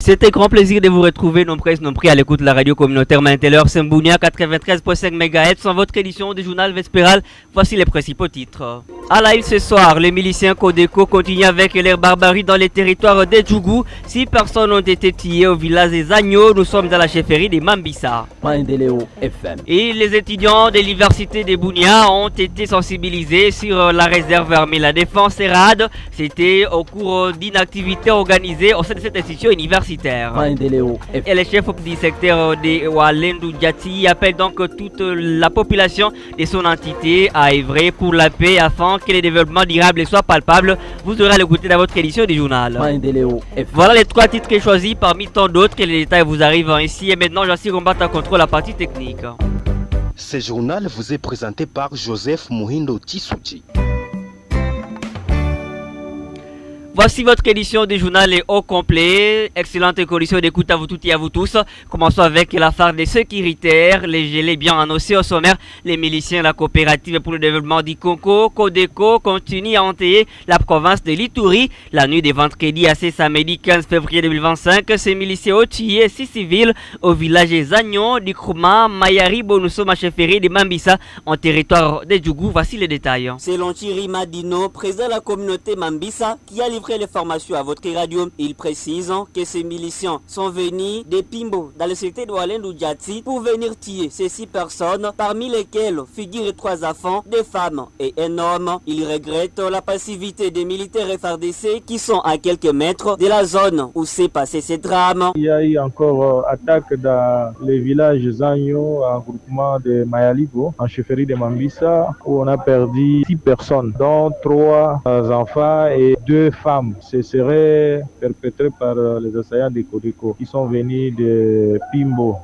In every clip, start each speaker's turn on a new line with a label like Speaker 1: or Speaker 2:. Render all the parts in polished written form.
Speaker 1: C'était grand plaisir de vous retrouver nombreux à l'écoute de la radio communautaire Maintelleur Sembounia 93.5 MHz dans votre édition du journal Vespéral. Voici les principaux titres. À la ce soir, les miliciens Codeco continuent avec leur barbarie dans les territoires de Djougou. 6 personnes ont été tuées au village des Agneaux. Nous sommes dans la chefferie de Mambissa. Et les étudiants de l'université de Bounia ont été sensibilisés sur la réserve armée la défense et RAD. C'était au cours d'une activité organisée au sein de cette institution universitaire. Et les chefs du secteur de Walendu Djati appellent donc toute la population de son entité à œuvrer pour la paix afin que le développement durable soit palpable. Vous aurez à l'écouter dans votre édition du journal. Voilà les 3 titres choisis parmi tant d'autres. Les détails vous arrivent ici. Et maintenant, Jassi combat à contrôle la partie technique.
Speaker 2: Ce journal vous est présenté par Joseph Muhindo Tissouti.
Speaker 1: Voici votre édition du journal au complet. Excellente condition d'écoute à vous toutes et à vous tous. Commençons avec l'affaire des sécuritaires. Les gelés bien annoncés au sommaire. Les miliciens, la coopérative pour le développement du Congo, Codeco, continuent à hanter la province de l'Ituri. La nuit de vendredi à ce samedi 15 février 2025, ces miliciens ont tué 6 civils au village des Agnon, du Krouma, Mayari, Bonousso, Macheferi, de Mambissa, en territoire de Djougou. Voici les détails.
Speaker 3: Selon Thierry Madino, président de la communauté Mambissa, qui a livré les formations à votre radio, il précise que ces miliciens sont venus de Pimbo dans le secteur de Walendu Djati pour venir tuer ces 6 personnes, parmi lesquelles figurent 3 enfants, 2 femmes et un homme. Il regrette la passivité des militaires FARDC qui sont à quelques mètres de la zone où s'est passé ce drame.
Speaker 4: Il y a eu encore attaque dans les villages Zanyo, en groupement de Mayaligo, en chefferie de Mambissa, où on a perdu 6 personnes, dont 3 enfants et 2 femmes. Ce serait perpétré par les assaillants de Codeco qui sont venus de Pimbo.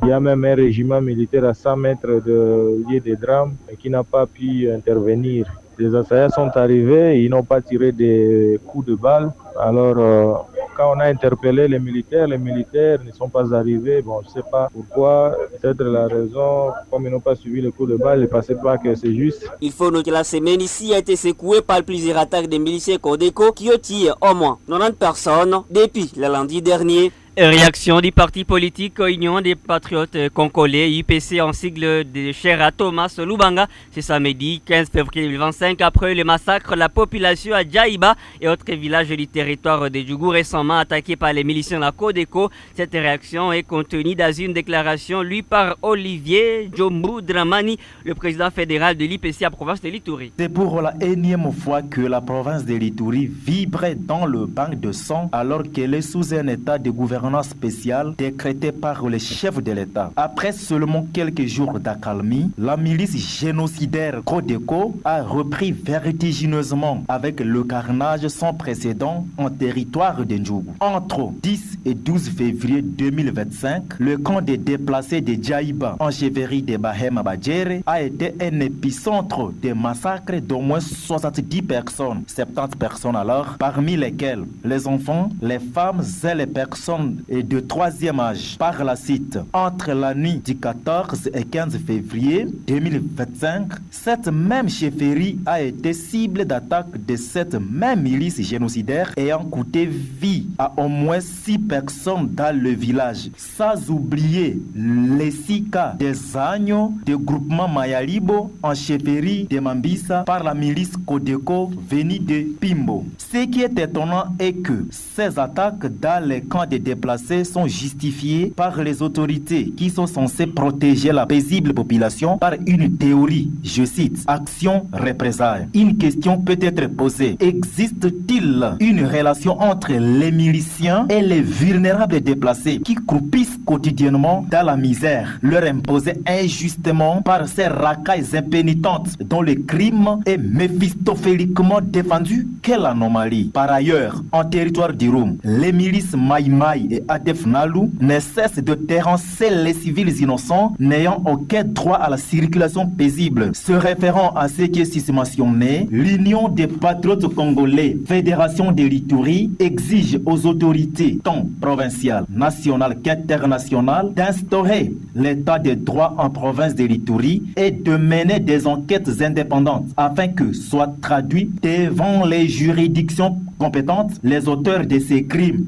Speaker 4: Il y a même un régiment militaire à 100 mètres de lieu de drame qui n'a pas pu intervenir. Les assaillants sont arrivés, ils n'ont pas tiré des coups de balle. Alors, quand on a interpellé les militaires ne sont pas arrivés. Bon, je ne sais pas pourquoi. Peut-être la raison, comme ils n'ont pas suivi le coup de balle, ils ne pensaient pas que c'est juste.
Speaker 3: Il faut noter que la semaine ici a été secouée par plusieurs attaques des miliciens Codeco qui ont tué au moins 90 personnes depuis le lundi dernier.
Speaker 1: Réaction du parti politique Union des Patriotes Congolais, UPC en sigle de cher à Thomas Lubanga, ce samedi 15 février 2025, après le massacre de la population à Djaïba et autres villages du territoire de Djougou récemment attaqués par les miliciens de la Codeco. Cette réaction est contenue dans une déclaration lue par Olivier Djombu Dramani, le président fédéral de l'UPC à province de l'Ituri.
Speaker 5: C'est pour la énième fois que la province de l'Ituri vibrait dans le bain de sang alors qu'elle est sous un état de gouvernement spécial décrété par le chef de l'État. Après seulement quelques jours d'accalmie, la milice génocidaire Codeco a repris vertigineusement avec le carnage sans précédent en territoire de Ndjougou. Entre 10 et 12 février 2025, le camp des déplacés de Djaïba en chefferie de Bahema Badjere a été un épicentre de massacres d'au moins 70 personnes, 70 personnes alors, parmi lesquelles les enfants, les femmes et les personnes et de 3e âge. Par la suite, entre la nuit du 14 et 15 février 2025, cette même chefferie a été cible d'attaque de cette même milice génocidaire ayant coûté vie à au moins 6 personnes dans le village. Sans oublier les 6 cas des agneaux de groupement Mayalibo en chefferie de Mambissa par la milice Codeco venue de Pimbo. Ce qui est étonnant est que ces attaques dans les camps de déplacés sont justifiées par les autorités qui sont censées protéger la paisible population par une théorie, je cite, action-représailles. Une question peut être posée. Existe-t-il une relation entre les miliciens et les vulnérables déplacés qui croupissent quotidiennement dans la misère, leur imposée injustement par ces racailles impénitentes dont le crime est méphistophéliquement défendu? Quelle anomalie! Par ailleurs, en territoire du Roum, les milices Maïmaï et Adef Nalou ne cessent de terrasser les civils innocents n'ayant aucun droit à la circulation paisible. Se référant à ce qui est ici mentionné, l'Union des Patriotes Congolais, Fédération de l'Ituri, exige aux autorités, tant provinciales, nationales qu'internationales, d'instaurer l'état de droit en province de l'Ituri et de mener des enquêtes indépendantes afin que soient traduits devant les juridictions compétentes les auteurs de ces crimes.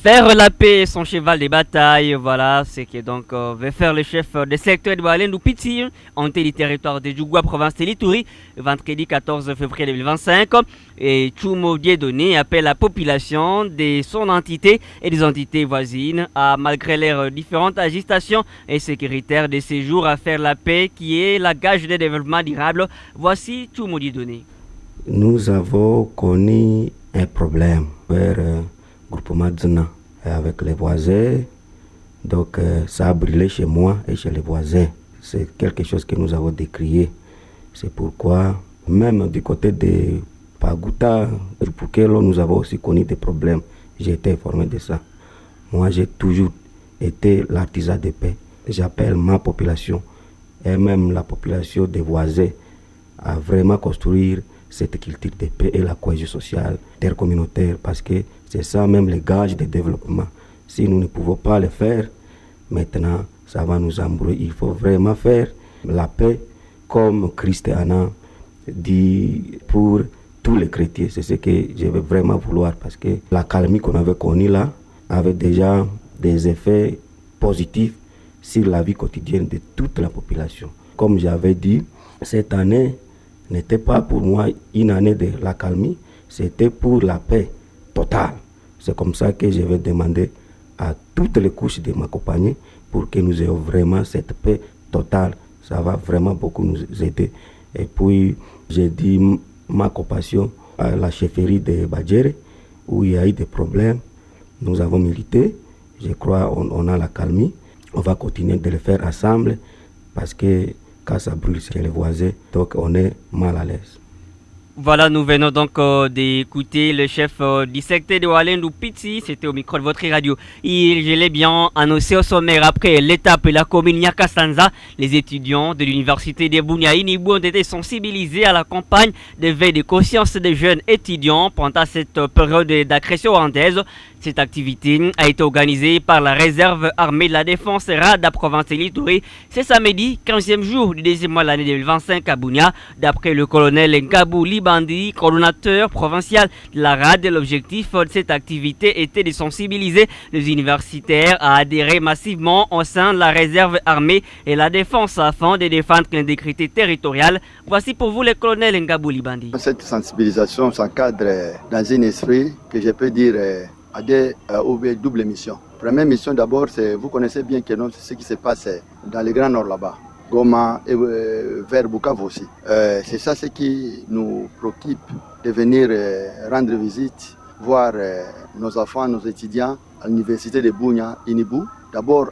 Speaker 1: Faire la paix est son cheval de bataille, voilà ce que donc veut faire le chef des secteurs de Walendou Piti en du territoire de Djougua, province de Lituri, vendredi 14 février 2025. Et Tchoumo Dieudonné appelle la population de son entité et des entités voisines à, malgré leurs différentes agitations et sécuritaires de séjour, à faire la paix qui est la gage de développement durable. Voici Tchoumo Dieudonné.
Speaker 6: Nous avons connu un problème vers groupement Dzna avec les voisins, donc ça a brûlé chez moi et chez les voisins. C'est quelque chose que nous avons décrié. C'est pourquoi même du côté de Pagouta, Rupukelo, nous avons aussi connu des problèmes. J'ai été informé de ça. Moi, j'ai toujours été l'artisan de paix. J'appelle ma population et même la population des voisins à vraiment construire cette culture de paix et la cohésion sociale intercommunautaire, parce que c'est ça même le gage de développement. Si nous ne pouvons pas le faire, maintenant ça va nous embrouiller. Il faut vraiment faire la paix comme Christ en a dit pour tous les chrétiens. C'est ce que je veux vraiment vouloir, parce que la calmie qu'on avait connue là avait déjà des effets positifs sur la vie quotidienne de toute la population. Comme j'avais dit, cette année n'était pas pour moi une année de la calmie, c'était pour la paix totale. C'est comme ça que je vais demander à toutes les couches de ma compagnie pour que nous ayons vraiment cette paix totale. Ça va vraiment beaucoup nous aider. Et puis, j'ai dit ma compassion à la chefferie de Badjere, où il y a eu des problèmes. Nous avons milité. Je crois qu'on a la calmie. On va continuer de le faire ensemble, parce que quand ça brûle chez les voisins, donc on est mal à l'aise.
Speaker 1: Voilà, nous venons donc d'écouter le chef du secteur de Walendou Piti, c'était au micro de votre radio. Je l'ai bien annoncé au sommaire, après l'étape et la commune Nyakasanza, les étudiants de l'université de Bunia Inibou ont été sensibilisés à la campagne de veille de conscience des jeunes étudiants pendant cette période d'agression rwandaise. Cette activité a été organisée par la réserve armée de la défense RAD à province de Lituri. C'est samedi, 15e jour du deuxième mois de l'année 2025 à Bunia. D'après le colonel Ngabou Libandi, coordonnateur provincial de la RAD, l'objectif de cette activité était de sensibiliser les universitaires à adhérer massivement au sein de la réserve armée et la défense afin de défendre l'intégrité territoriale. Voici pour vous le colonel Ngabou Libandi.
Speaker 7: Cette sensibilisation s'encadre dans un esprit que je peux dire à des doubles missions. Première mission d'abord, c'est, vous connaissez bien que ce qui se passe dans le Grand Nord là-bas, Goma et vers Bukavu aussi. C'est ça ce qui nous préoccupe de venir rendre visite, voir nos enfants, nos étudiants à l'université de Bunia, Inibou. D'abord,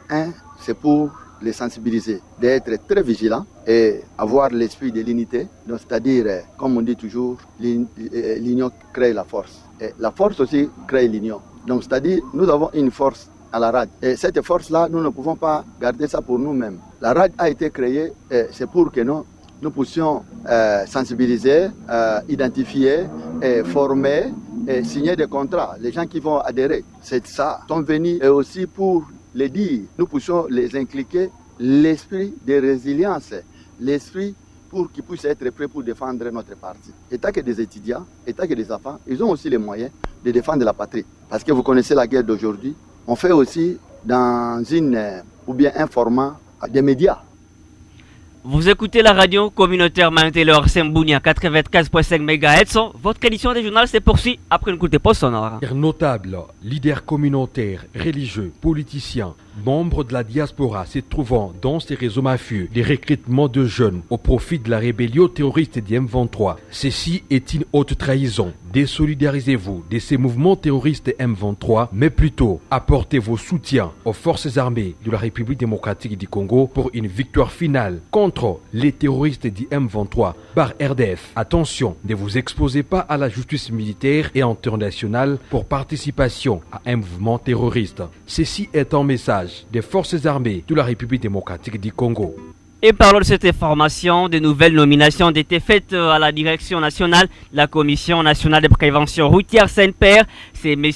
Speaker 7: c'est pour les sensibiliser, d'être très vigilants et avoir l'esprit de l'unité. Donc, c'est-à-dire, comme on dit toujours, l'union crée la force. Et la force aussi crée l'union. Donc, c'est-à-dire, nous avons une force à la RAD. Et cette force-là, nous ne pouvons pas garder ça pour nous-mêmes. La RAD a été créée, c'est pour que nous puissions sensibiliser, identifier, former et signer des contrats. Les gens qui vont adhérer, c'est ça, sont venus et aussi pour les dire. Nous puissions les impliquer l'esprit de résilience, l'esprit pour qu'ils puissent être prêts pour défendre notre parti. État que des étudiants, état que des enfants, ils ont aussi les moyens de défendre la patrie. Parce que vous connaissez la guerre d'aujourd'hui, on fait aussi dans ou bien un format des médias.
Speaker 1: Vous écoutez la radio communautaire Mantelor Sembounia 95.5 MHz. Votre édition des journaux se poursuit après une courte pause sonore.
Speaker 8: Notables, leaders communautaires, religieux, politiciens, membres de la diaspora se trouvant dans ces réseaux mafieux, les recrutements de jeunes au profit de la rébellion terroriste du M23. Ceci est une haute trahison. Désolidarisez-vous de ces mouvements terroristes M23, mais plutôt apportez vos soutiens aux forces armées de la République démocratique du Congo pour une victoire finale contre les terroristes du M23 par RDF. Attention, ne vous exposez pas à la justice militaire et internationale pour participation à un mouvement terroriste. Ceci est un message des forces armées de la République démocratique du Congo.
Speaker 1: Et parlons de cette information, de nouvelles nominations ont été faites à la direction nationale de la Commission nationale de prévention routière Saint-Père. C'est M.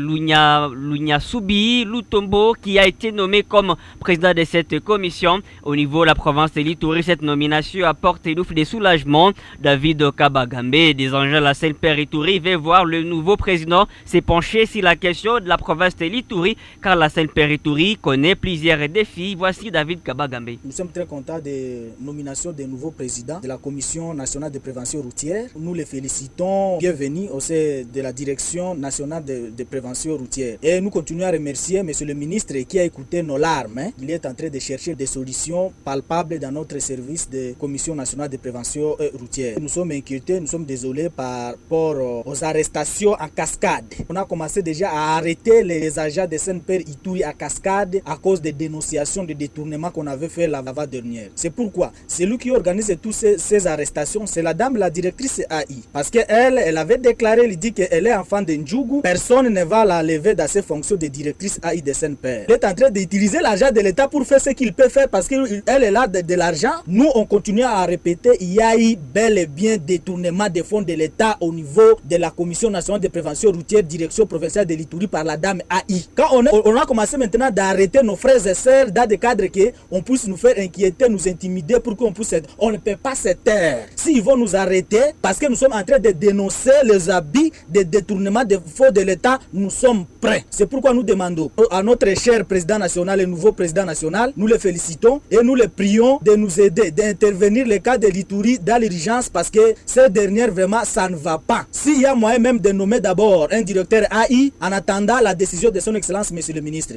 Speaker 1: Lunya Soubi Lutombo qui a été nommé comme président de cette commission. Au niveau de la province de l'Ituri, cette nomination apporte une ouf de soulagement. David Kabagambe des Angels de la Saint-Père Ituri va voir le nouveau président s'est penché sur la question de la province de l'Ituri car la Saint-Père Ituri connaît plusieurs défis. Voici David Kabagambe.
Speaker 9: Nous sommes très contents de nomination des nouveaux présidents de la Commission nationale de prévention routière. Nous les félicitons. Bienvenue au sein de la direction nationale de prévention routière. Et nous continuons à remercier monsieur le ministre qui a écouté nos larmes. Il est en train de chercher des solutions palpables dans notre service de Commission nationale de prévention routière. Nous sommes inquiétés, nous sommes désolés par rapport aux arrestations en cascade. On a commencé déjà à arrêter les agents de Saint-Père Ituri à cascade à cause des dénonciations de détournements qu'on avait fait la dernière. C'est pourquoi celui qui organise toutes ces arrestations, c'est la dame, la directrice AI. Parce qu'elle avait déclaré, elle dit qu'elle est enfant de Ndjougou. Personne ne va la lever dans ses fonctions de directrice AI de Saint-Père. Elle est en train d'utiliser l'argent de l'État pour faire ce qu'il peut faire parce qu'elle est là de l'argent. Nous, on continue à répéter, il y a eu bel et bien détournement des fonds de l'État au niveau de la Commission nationale de prévention routière, direction provinciale de l'Ituri par la dame AI. Quand on a commencé maintenant d'arrêter nos frères et sœurs dans des cadres qu'on puisse nous faire inquiéter, nous intimider pour qu'on puisse... On ne peut pas se taire. S'ils vont nous arrêter, parce que nous sommes en train de dénoncer les habits de détournement des fonds de l'État, nous sommes prêts. C'est pourquoi nous demandons à notre cher président national, le nouveau président national, nous le félicitons et nous le prions de nous aider, d'intervenir le cas de l'Ituri dans l'urgence parce que ces dernières, vraiment, ça ne va pas. S'il y a moyen même de nommer d'abord un directeur AI en attendant la décision de son excellence, monsieur le ministre.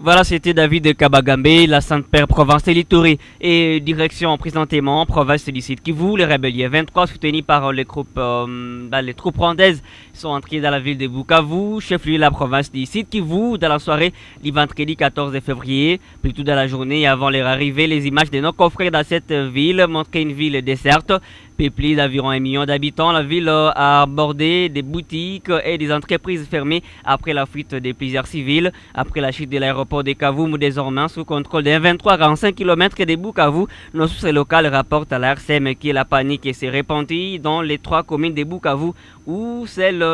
Speaker 1: Voilà, c'était David Kabagambe, la Sainte-Père province de l'Ituri et direction présentement province du Sud Kivu. Les rébellions 23 soutenus par les troupes rwandaises sont entrés dans la ville de Bukavu, chef-lieu de la province du Sud Kivu, dans la soirée du vendredi 14 février. Plutôt dans la journée avant leur arrivée, les images de nos confrères dans cette ville montraient une ville déserte. Peuplée d'environ 1 million d'habitants, la ville a abordé des boutiques et des entreprises fermées après la fuite de plusieurs civils. Après la chute de l'aéroport de Kavumu, désormais sous contrôle des 23 à 45 km de Bukavu, nos sources locales rapportent à la RCM que la panique s'est répandue dans les 3 communes de Bukavu où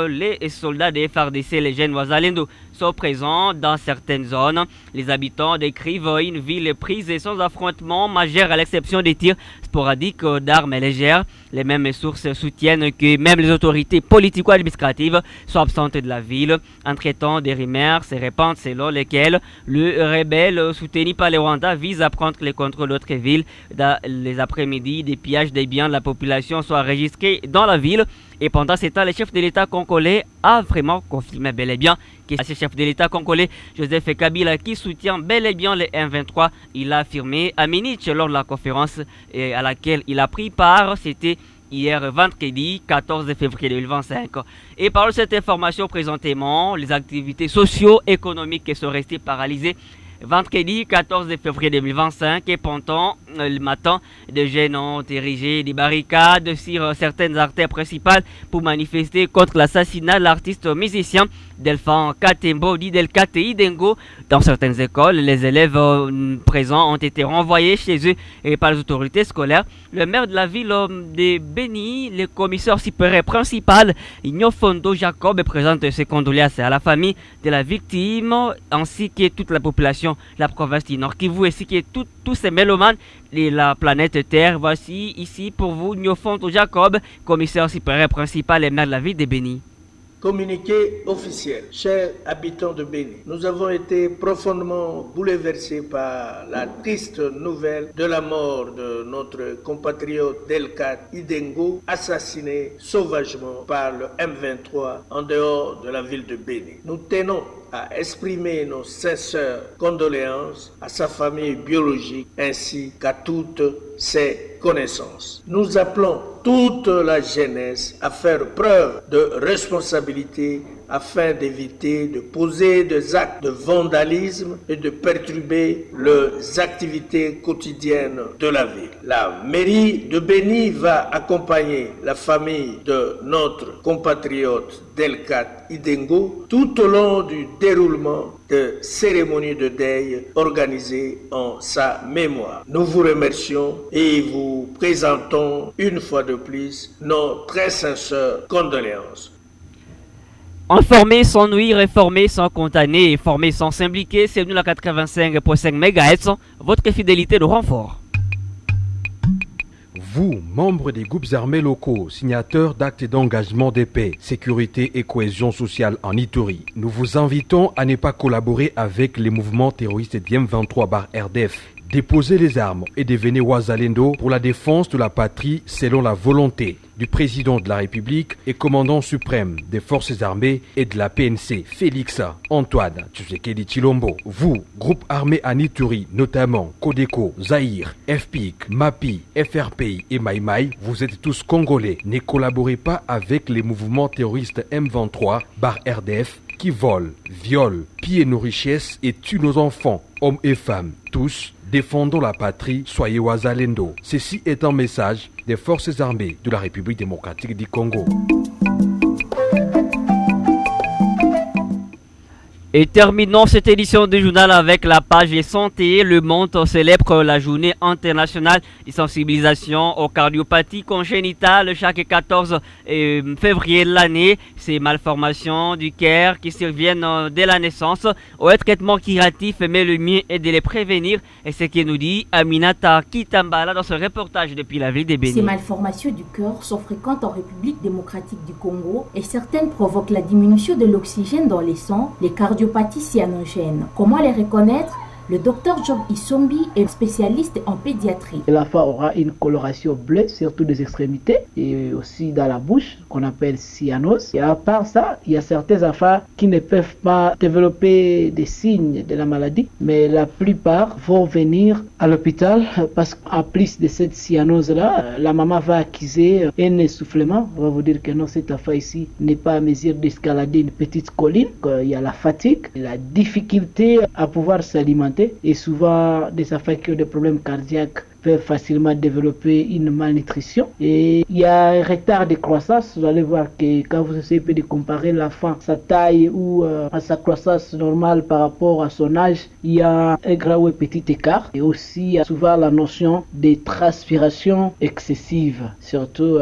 Speaker 1: les soldats des FARDC, les jeunes Wazalendo, sont présents dans certaines zones. Les habitants décrivent une ville prise et sans affrontement majeur à l'exception des tirs sporadiques d'armes légères. Les mêmes sources soutiennent que même les autorités politico-administratives sont absentes de la ville. Entre-temps, des rumeurs se répandent selon lesquelles le rebelle soutenu par les Rwandais vise à prendre le contrôle d'autres villes. Dans les après-midi, des pillages des biens de la population sont enregistrés dans la ville. Et pendant ce temps, le chef de l'État congolais a vraiment confirmé bel et bien que c'est le chef de l'État congolais, Joseph Kabila, qui soutient bel et bien les M23. Il a affirmé à Munich lors de la conférence à laquelle il a pris part. C'était hier vendredi 14 février 2025. Et par cette information présentement, les activités socio-économiques sont restées paralysées. Vendredi 14 février 2025 et pendant le matin, des jeunes ont érigé des barricades sur certaines artères principales pour manifester contre l'assassinat de l'artiste musicien Delphin Katembo dit Del KTI Dengo. Dans certaines écoles, les élèves présents ont été renvoyés chez eux et par les autorités scolaires. Le maire de la ville de Beni, le commissaire supérieur principal, Ignofondo Jacob, présente ses condoléances à la famille de la victime ainsi que toute la population de la province du Nord Kivu ainsi que tous ces mélomanes de la planète Terre. Voici ici pour vous Ignofondo Jacob, commissaire supérieur principal et maire de la ville de Beni.
Speaker 10: Communiqué officiel. Chers habitants de Béni, nous avons été profondément bouleversés par la triste nouvelle de la mort de notre compatriote Delcat Idengo, assassiné sauvagement par le M23 en dehors de la ville de Béni. Nous tenons à exprimer nos sincères condoléances à sa famille biologique ainsi qu'à toutes ses connaissances. Nous appelons toute la jeunesse à faire preuve de responsabilité afin d'éviter de poser des actes de vandalisme et de perturber les activités quotidiennes de la ville. La mairie de Béni va accompagner la famille de notre compatriote Delcat Idengo tout au long du déroulement de cérémonies de deuil organisées en sa mémoire. Nous vous remercions et vous présentons une fois de plus nos très sincères condoléances.
Speaker 1: Informer sans nuire, informer sans condamner, informer sans s'impliquer, c'est nous la 85.5 MHz, votre fidélité de renfort.
Speaker 8: Vous, membres des groupes armés locaux, signateurs d'actes d'engagement de paix, sécurité et cohésion sociale en Ituri, nous vous invitons à ne pas collaborer avec les mouvements terroristes d'IM23-RDF. Déposez les armes et devenez Wazalendo pour la défense de la patrie selon la volonté du président de la République et commandant suprême des forces armées et de la PNC, Félix Antoine Tshisekedi Tshilombo. Vous, groupe armé en Ituri, notamment Codeco, Zaïre, FPIC, MAPI, FRPI et Maïmaï, vous êtes tous congolais. Ne collaborez pas avec les mouvements terroristes M23-RDF qui volent, violent, pillent nos richesses et tuent nos enfants, hommes et femmes, tous. Défendons la patrie, soyez Wazalendo. Ceci est un message des forces armées de la République démocratique du Congo.
Speaker 1: Et terminons cette édition du journal avec la page santé. Le monde célèbre la journée internationale de sensibilisation aux cardiopathies congénitales chaque 14 février de l'année. Ces malformations du cœur qui surviennent dès la naissance ont un traitement curatif, mais le mieux est de les prévenir. Et c'est ce que nous dit Aminata Kitambala dans ce reportage depuis la ville de Béni.
Speaker 11: Ces malformations du cœur sont fréquentes en République démocratique du Congo et certaines provoquent la diminution de l'oxygène dans les sangs, les cardiopathies cyanogènes. Comment les reconnaître? Le docteur Job Isombi est spécialiste en pédiatrie.
Speaker 12: L'enfant aura une coloration bleue, surtout des extrémités et aussi dans la bouche, qu'on appelle cyanose. Et à part ça, il y a certains enfants qui ne peuvent pas développer des signes de la maladie, mais la plupart vont venir à l'hôpital parce qu'en plus de cette cyanose-là, la maman va accuser un essoufflement. On va vous dire que non, cet enfant ici n'est pas à mesure d'escalader une petite colline. Il y a la fatigue, la difficulté à pouvoir s'alimenter. Et souvent, des enfants qui ont des problèmes cardiaques peuvent facilement développer une malnutrition. Et il y a un retard de croissance. Vous allez voir que quand vous essayez de comparer l'enfant, sa taille ou à sa croissance normale par rapport à son âge, il y a un grand ou un petit écart. Et aussi, il y a souvent la notion de transpiration excessive, surtout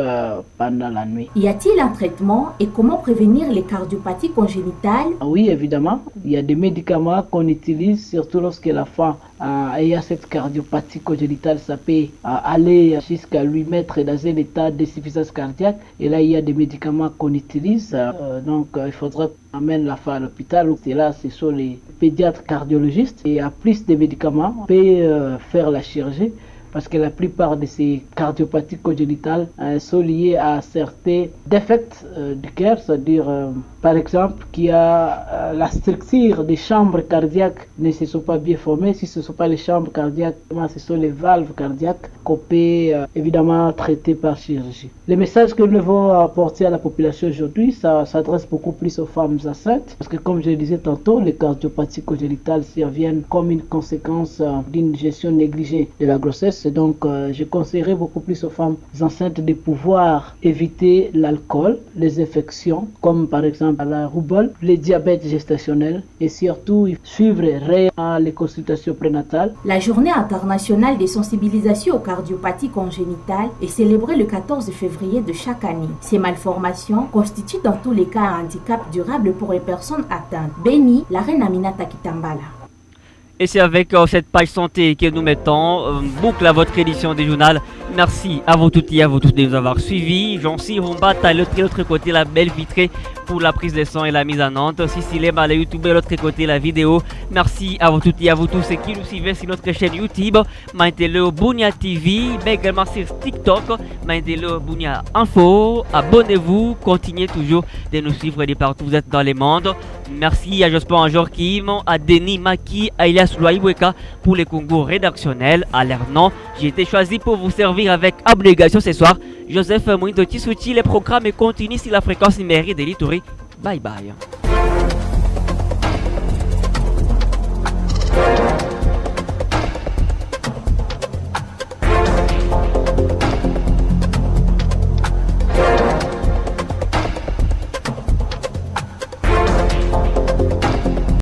Speaker 12: pendant la nuit.
Speaker 11: Y a-t-il un traitement et comment prévenir les cardiopathies congénitales?
Speaker 12: Oui, évidemment. Il y a des médicaments qu'on utilise, surtout lorsque l'enfant a cette cardiopathie congénitale. Ça peut aller jusqu'à lui mettre dans un état d'insuffisance cardiaque. Et là, il y a des médicaments qu'on utilise. Donc, il faudra amène l'enfant à l'hôpital. Et là, ce sont les pédiatres cardiologistes. Et à plus de médicaments, on peut faire la chirurgie. Parce que la plupart de ces cardiopathies congénitales sont liées à certains défects du cœur, c'est-à-dire, par exemple, qu'il y a la structure des chambres cardiaques ne se sont pas bien formées. Si ce ne sont pas les chambres cardiaques, ce sont les valves cardiaques qu'on peut évidemment traiter par chirurgie. Le message que nous devons apporter à la population aujourd'hui, ça s'adresse beaucoup plus aux femmes enceintes, parce que comme je le disais tantôt, les cardiopathies congénitales surviennent comme une conséquence d'une gestion négligée de la grossesse. Donc, je conseillerais beaucoup plus aux femmes enceintes de pouvoir éviter l'alcool, les infections, comme par exemple la rougeole, le diabète gestationnel et surtout suivre réellement les consultations prénatales.
Speaker 11: La journée internationale de sensibilisation aux cardiopathies congénitales est célébrée le 14 février de chaque année. Ces malformations constituent dans tous les cas un handicap durable pour les personnes atteintes. Béni, la reine Aminata Kitambala.
Speaker 1: Et c'est avec cette page santé que nous mettons boucle à votre édition du journal. Merci à vous toutes et à vous tous de nous avoir suivis. Jean-Cy Rumba, à l'autre côté, la belle vitrée pour la prise de son et la mise en onde. Cécile à la YouTube, de l'autre côté, la vidéo. Merci à vous toutes et à vous tous qui nous suivez sur notre chaîne YouTube. Maintenant, Bunia TV, mais également sur TikTok. Maintenant, Bunia Info. Abonnez-vous, continuez toujours de nous suivre de partout où vous êtes dans le monde. Merci à Jospin Joachim, à Denis Maki, à Elias Loaïweka pour les concours rédactionnels. À leur nom, j'ai été choisi pour vous servir avec abnégation ce soir. Joseph Mouindo Tissouti, les programmes continuent sur la fréquence numérique de l'Ituri. Bye bye.